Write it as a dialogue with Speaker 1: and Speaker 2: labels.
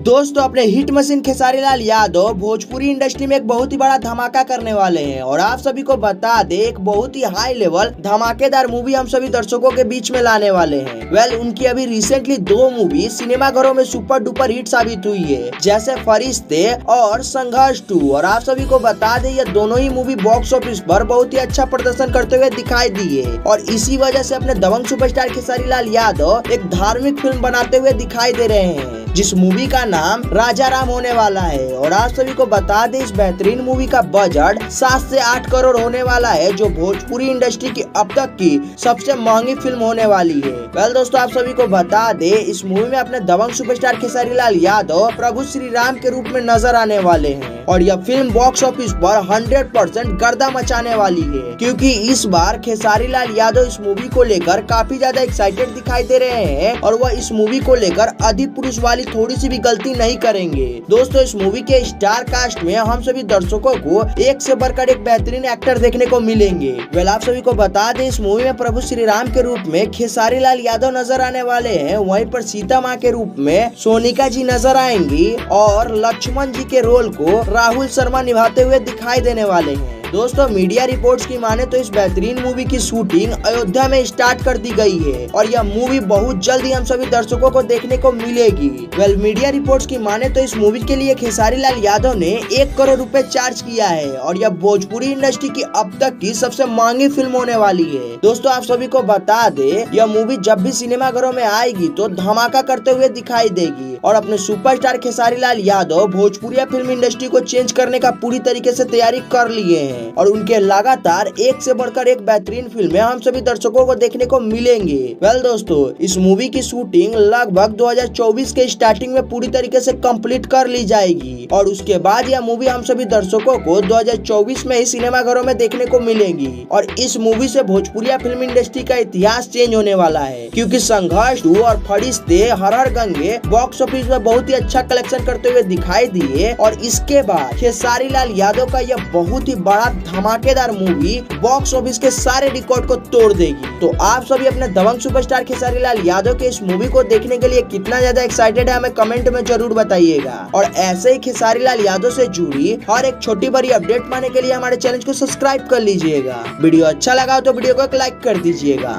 Speaker 1: दोस्तों अपने hit machine Khesari Lal Yadav Bhojpuri industry में एक बहुत ही बड़ा धमाका करने वाले हैं और आप सभी को बता दे एक बहुत ही हाई लेवल धमाकेदार मूवी हम सभी दर्शकों के बीच में लाने वाले हैं। उनकी अभी रिसेंटली 2 मूवी सिनेमा घरों में सुपर डुपर हिट साबित हुई है, जैसे फरिश्ते और संघर्ष 2। और आप सभी को बता दे ये दोनों ही मूवी बॉक्स ऑफिस पर बहुत ही अच्छा प्रदर्शन करते हुए दिखाई दिए और इसी वजह से अपने दबंग सुपरस्टार खेसारी लाल यादव एक धार्मिक फिल्म बनाते हुए दिखाई दे रहे हैं, जिस मूवी का नाम राजा राम होने वाला है। और आप सभी को बता दें इस बेहतरीन मूवी का बजट 7 से 8 करोड़ होने वाला है, जो भोजपुरी इंडस्ट्री की अब तक की सबसे महंगी फिल्म होने वाली है। दोस्तों आप सभी को बता दें इस मूवी में अपने दबंग सुपरस्टार खेसारी लाल यादव प्रभु श्री राम के रूप में नजर आने वाले हैं और यह फिल्म बॉक्स ऑफिस पर 100% गर्दा मचाने वाली है, क्योंकि इस बार खेसारी लाल यादव इस मूवी को लेकर काफी ज्यादा एक्साइटेड दिखाई दे रहे हैं और वह इस मूवी को लेकर अधि पुरुष वाली थोड़ी सी भी गलती नहीं करेंगे। दोस्तों इस मूवी के स्टार कास्ट में हम सभी दर्शकों को एक से बढ़कर एक बेहतरीन एक्टर देखने को मिलेंगे। आप सभी को बता दें इस मूवी में प्रभु श्री राम के रूप में खेसारी लाल यादव नजर आने वाले हैं, वहीं पर सीता माँ के रूप में सोनिका जी नजर आएंगी और लक्ष्मण जी के रोल को राहुल शर्मा निभाते हुए दिखाई देने वाले हैं। दोस्तों मीडिया रिपोर्ट्स की माने तो इस बेहतरीन मूवी की शूटिंग अयोध्या में स्टार्ट कर दी गई है और यह मूवी बहुत जल्द ही हम सभी दर्शकों को देखने को मिलेगी। मीडिया रिपोर्ट्स की माने तो इस मूवी के लिए खेसारी लाल यादव ने 1 करोड़ रुपए चार्ज किया है और यह भोजपुरी इंडस्ट्री की अब तक की सबसे महंगी फिल्म होने वाली है। दोस्तों आप सभी को बता दे यह मूवी जब भी सिनेमा घरों में आएगी तो धमाका करते हुए दिखाई देगी और अपने superstar Khesari Lal Yadav Bhojpuri film industry को चेंज करने का पूरी तरीके से तैयारी कर लिए हैं और उनके लगातार एक से बढ़कर एक बेहतरीन फिल्में हम सभी दर्शकों को देखने को मिलेंगे। दोस्तों इस मूवी की शूटिंग लगभग 2024 के स्टार्टिंग में पूरी तरीके से कंप्लीट कर ली जाएगी और उसके बाद यह मूवी हम सभी दर्शकों को 2024 में ही सिनेमा घरों में देखने को मिलेगी और इस मूवी से भोजपुरी फिल्म इंडस्ट्री का इतिहास चेंज होने वाला है, क्योंकि संघर्ष 2 और फरिश्ते हर हर गंगे बॉक्स ऑफिस में बहुत ही अच्छा कलेक्शन करते हुए दिखाई दिए और इसके बाद खेसारी लाल यादव का यह बहुत ही बड़ा धमाकेदार मूवी बॉक्स ऑफिस के सारे रिकॉर्ड को तोड़ देगी। तो आप सभी अपने दबंग सुपरस्टार खेसारी लाल यादव के इस मूवी को देखने के लिए कितना ज्यादा एक्साइटेड है हमें कमेंट में जरूर बताइएगा और ऐसे ही खेसारी लाल यादव से जुड़ी हर एक छोटी बड़ी अपडेट पाने के लिए हमारे चैनल को सब्सक्राइब कर लीजिएगा। वीडियो अच्छा लगा तो वीडियो को एक लाइक कर दीजिएगा।